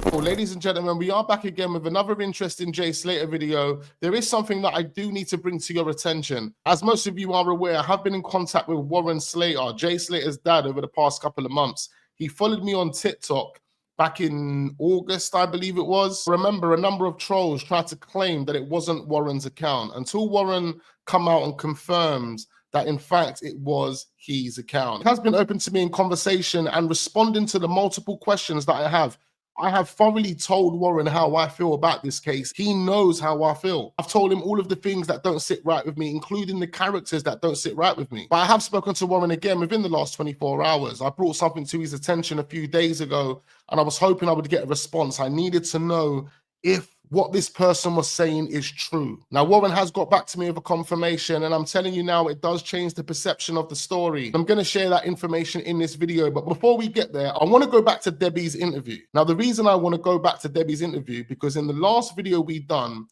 Well, ladies and gentlemen, we are back again with another interesting Jay Slater video. There is something that I do need to bring to your attention. As most of you are aware, I have been in contact with Warren Slater, Jay Slater's dad, over the past couple of months. He followed me on TikTok back in August, I believe it was. Remember, a number of trolls tried to claim that it wasn't Warren's account until Warren come out and confirmed that in fact it was his account. It has been open to me in conversation and responding to the multiple questions that I have. I have thoroughly told Warren how I feel about this case. He knows how I feel. I've told him all of the things that don't sit right with me, including the characters that don't sit right with me. But I have spoken to Warren again within the last 24 hours. I brought something to his attention a few days ago, and I was hoping I would get a response. I needed to know if what this person was saying is true. Now, Warren has got back to me with a confirmation, and I'm telling you now, it does change the perception of the story. I'm going to share that information in this video, but before we get there, I want to go back to Debbie's interview. Now, the reason I want to go back to Debbie's interview, because in the last video we done,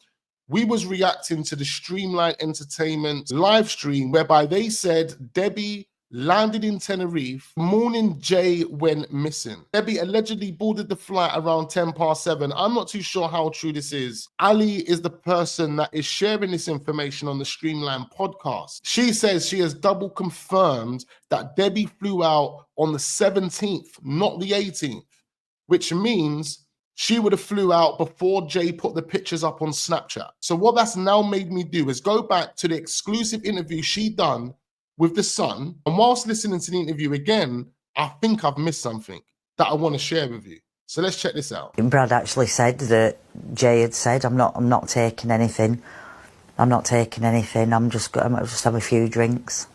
we was reacting to the Streamline Entertainment live stream, whereby they said Debbie landed in Tenerife, morning Jay went missing. Debbie allegedly boarded the flight around 7:10. I'm not too sure how true this is. Ali is the person that is sharing this information on the Streamline podcast. She says she has double confirmed that Debbie flew out on the 17th, not the 18th, which means she would have flew out before Jay put the pictures up on Snapchat. So what that's now made me do is go back to the exclusive interview she done with the Sun, and whilst listening to the interview again, I think I've missed something that I want to share with you. So let's check this out. Brad actually said that Jay had said, I'm not taking anything. I'm not taking anything. I'm just have a few drinks.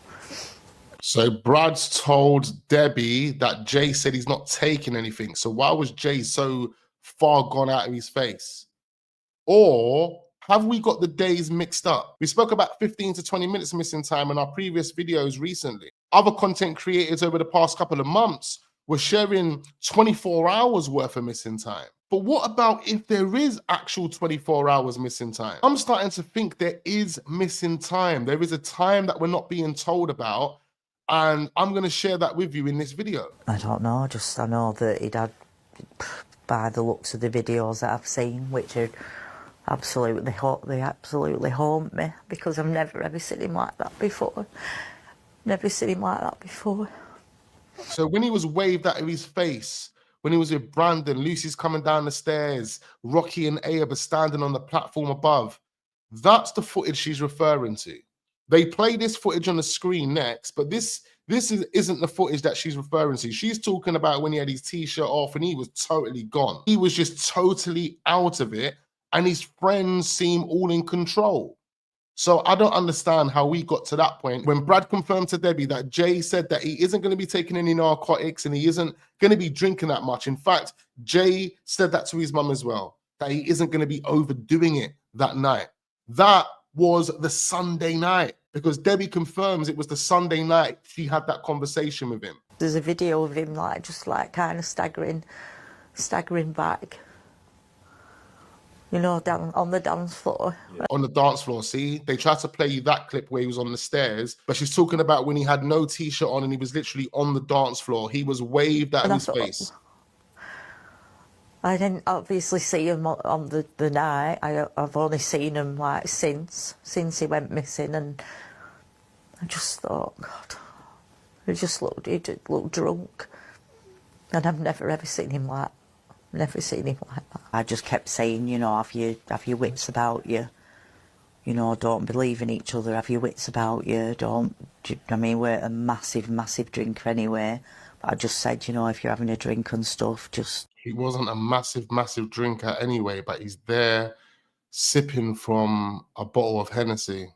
So Brad's told Debbie that Jay said he's not taking anything. So why was Jay so far gone out of his face? Or have we got the days mixed up? We spoke about 15 to 20 minutes missing time in our previous videos recently. Other content creators over the past couple of months were sharing 24 hours worth of missing time. But what about if there is actual 24 hours missing time? I'm starting to think there is missing time. There is a time that we're not being told about, and I'm going to share that with you in this video. I don't know, I know that he'd had, by the looks of the videos that I've seen, which are they absolutely haunt me, because I've never ever seen him like that before. Never seen him like that before. So when he was waved out of his face, when he was with Brandon, Lucy's coming down the stairs, Rocky and Ayab are standing on the platform above, that's the footage she's referring to. They play this footage on the screen next, but this isn't the footage that she's referring to. She's talking about when he had his t-shirt off and he was totally gone. He was just totally out of it, and his friends seem all in control. So I don't understand how we got to that point when Brad confirmed to Debbie that Jay said that he isn't going to be taking any narcotics and he isn't going to be drinking that much. In fact, Jay said that to his mum as well, that he isn't going to be overdoing it that night. That was the Sunday night, because Debbie confirms it was the Sunday night she had that conversation with him. There's a video of him just kind of staggering back. You know, down on the dance floor. On the dance floor, see? They tried to play you that clip where he was on the stairs, but she's talking about when he had no t-shirt on and he was literally on the dance floor. He was waved out of his face. I didn't obviously see him on the night. I've only seen him since he went missing, and I just thought, God, he looked drunk, and I've never ever seen him like that. Never seen him like that. I just kept saying, you know, have your wits about you. You know, don't believe in each other. Have your wits about you. I mean, we're a massive, massive drinker anyway. But I just said, you know, if you're having a drink and stuff, just... He wasn't a massive, massive drinker anyway, but he's there sipping from a bottle of Hennessy.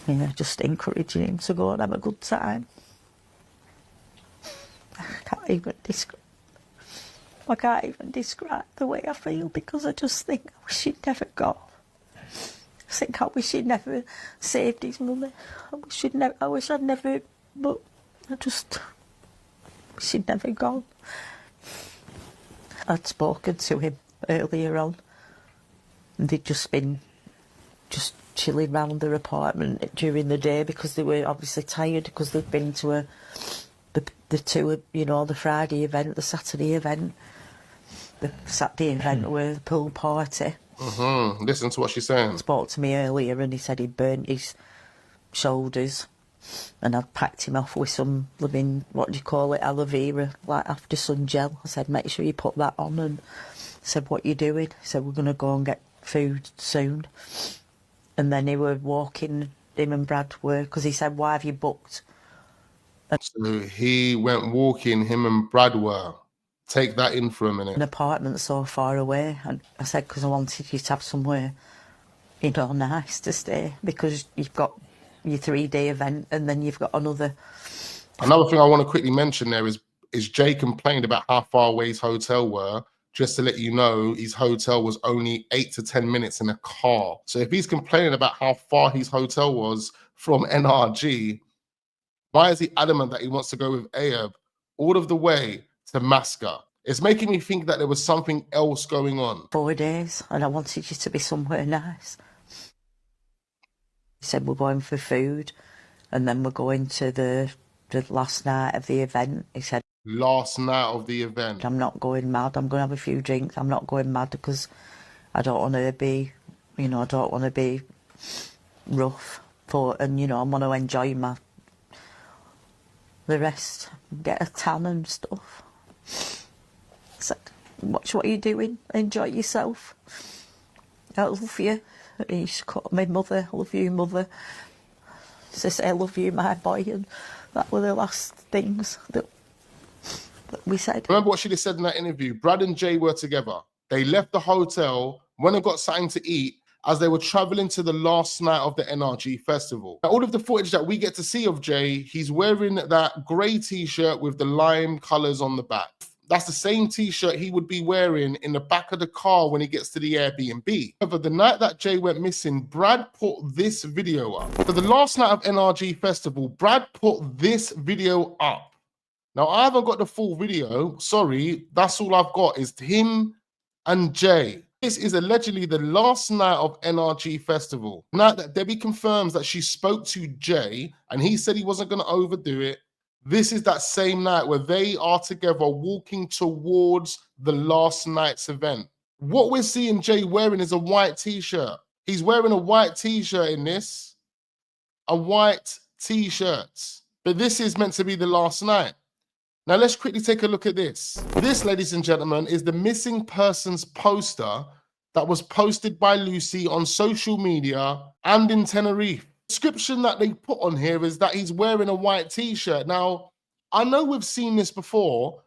Yeah, just encouraging him to go and have a good time. I can't even describe the way I feel, because I just think I wish he'd never gone. I wish he'd never saved his money. I wish I'd never, but I just wish he'd never gone. I'd spoken to him earlier on, and they'd just been chilling round their apartment during the day, because they were obviously tired, because they'd been to the Friday event, the Saturday event. the Saturday event with the pool party. Listen to what she's saying. Spoke to me earlier and he said he burnt his shoulders and I'd packed him off with some living, what do you call it, aloe vera, like after sun gel. I said, make sure you put that on. And I said, what you doing? He said, we're going to go and get food soon. And then he were walking, him and Brad were, because he said, why have you booked? So he went walking, him and Brad were. Take that in for a minute. An apartment so far away. And I said, because I wanted you to have somewhere, you know, nice to stay, because you've got your 3-day event and then you've got another. Another thing I want to quickly mention there is Jay complained about how far away his hotel were. Just to let you know, his hotel was only 8 to 10 minutes in a car. So if he's complaining about how far his hotel was from NRG, why is he adamant that he wants to go with Ayub all of the way to Masca? It's making me think that there was something else going on. 4 days, and I wanted you to be somewhere nice. He said, we're going for food, and then we're going to the last night of the event. He said, last night of the event. I'm not going mad. I'm going to have a few drinks. I'm not going mad because I don't want to be, you know, I don't want to be rough. And, you know, I want to enjoy the rest, get a tan and stuff. I said, watch what you're doing, enjoy yourself. I love you. He used to call me mother, I love you, mother. He said, I love you, my boy. And that were the last things that we said. Remember what she just said in that interview? Brad and Jay were together. They left the hotel, went and got something to eat as they were traveling to the last night of the NRG festival. Now, all of the footage that we get to see of Jay, he's wearing that grey t-shirt with the lime colours on the back. That's the same t-shirt he would be wearing in the back of the car when he gets to the Airbnb. However, the night that Jay went missing, Brad put this video up. For the last night of NRG festival, Brad put this video up. Now, I haven't got the full video. Sorry, that's all I've got is him and Jay. This is allegedly the last night of NRG festival. Night that Debbie confirms that she spoke to Jay and he said he wasn't going to overdo it. This is that same night where they are together walking towards the last night's event. What we're seeing Jay wearing is a white t-shirt. He's wearing a white t-shirt in this. A white t-shirt. But this is meant to be the last night. Now, let's quickly take a look at this. This, ladies and gentlemen, is the missing persons poster that was posted by Lucy on social media and in Tenerife. The description that they put on here is that he's wearing a white t-shirt. Now, I know we've seen this before,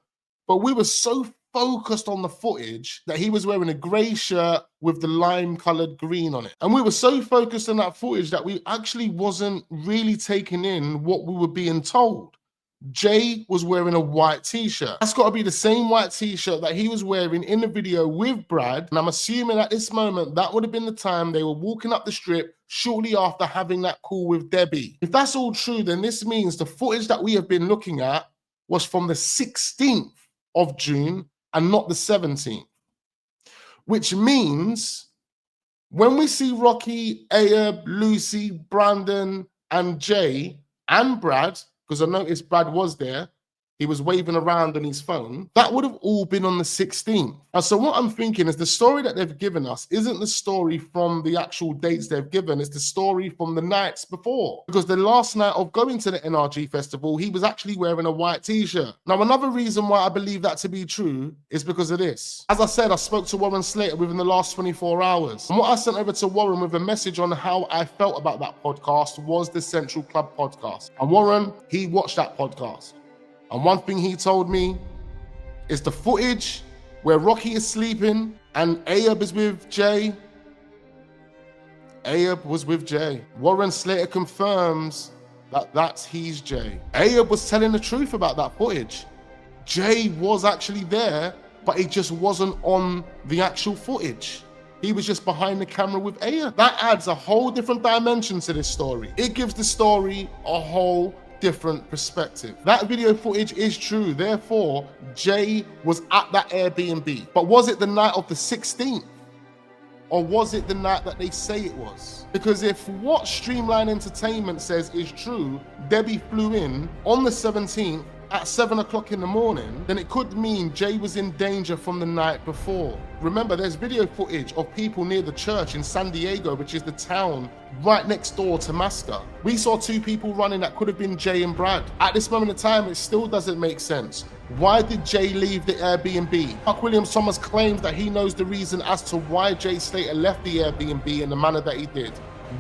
but we were so focused on the footage that he was wearing a grey shirt with the lime-coloured green on it. And we were so focused on that footage that we actually wasn't really taking in what we were being told. Jay was wearing a white t-shirt. That's got to be the same white t-shirt that he was wearing in the video with Brad. And I'm assuming at this moment, that would have been the time they were walking up the strip shortly after having that call with Debbie. If that's all true, then this means the footage that we have been looking at was from the 16th of June and not the 17th. Which means when we see Rocky, Ayub, Lucy, Brandon, and Jay, and Brad, because I noticed Brad was there, he was waving around on his phone, that would have all been on the 16th. And so what I'm thinking is the story that they've given us isn't the story from the actual dates they've given, it's the story from the nights before. Because the last night of going to the NRG festival, he was actually wearing a white t-shirt. Now, another reason why I believe that to be true is because of this. As I said, I spoke to Warren Slater within the last 24 hours. And what I sent over to Warren with a message on how I felt about that podcast was the Central Club podcast. And Warren, he watched that podcast. And one thing he told me is the footage where Rocky is sleeping and Ayub is with Jay. Ayub was with Jay. Warren Slater confirms that he's Jay. Ayub was telling the truth about that footage. Jay was actually there, but he just wasn't on the actual footage. He was just behind the camera with Ayub. That adds a whole different dimension to this story. It gives the story a whole different perspective. That video footage is true. Therefore, Jay was at that Airbnb. But was it the night of the 16th? Or was it the night that they say it was? Because if what Streamline Entertainment says is true, Debbie flew in on the 17th at 7 o'clock in the morning, then it could mean Jay was in danger from the night before. Remember, there's video footage of people near the church in San Diego, which is the town right next door to Masca. We saw 2 people running that could have been Jay and Brad. At this moment in time, it still doesn't make sense. Why did Jay leave the Airbnb? Mark Williams Thomas claims that he knows the reason as to why Jay Slater left the Airbnb in the manner that he did.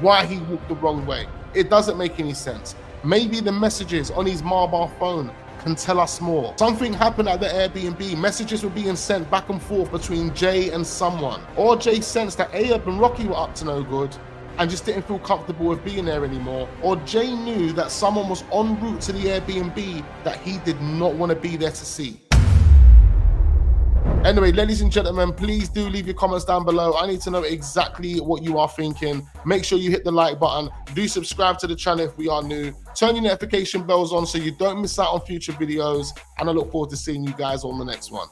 Why he walked the wrong way. It doesn't make any sense. Maybe the messages on his mobile phone can tell us more. Something happened at the Airbnb. Messages were being sent back and forth between Jay and someone. Or Jay sensed that Ayub and Rocky were up to no good and just didn't feel comfortable with being there anymore. Or Jay knew that someone was en route to the Airbnb that he did not want to be there to see. Anyway, ladies and gentlemen, please do leave your comments down below. I need to know exactly what you are thinking. Make sure you hit the like button. Do subscribe to the channel if we are new. Turn your notification bells on so you don't miss out on future videos. And I look forward to seeing you guys on the next one.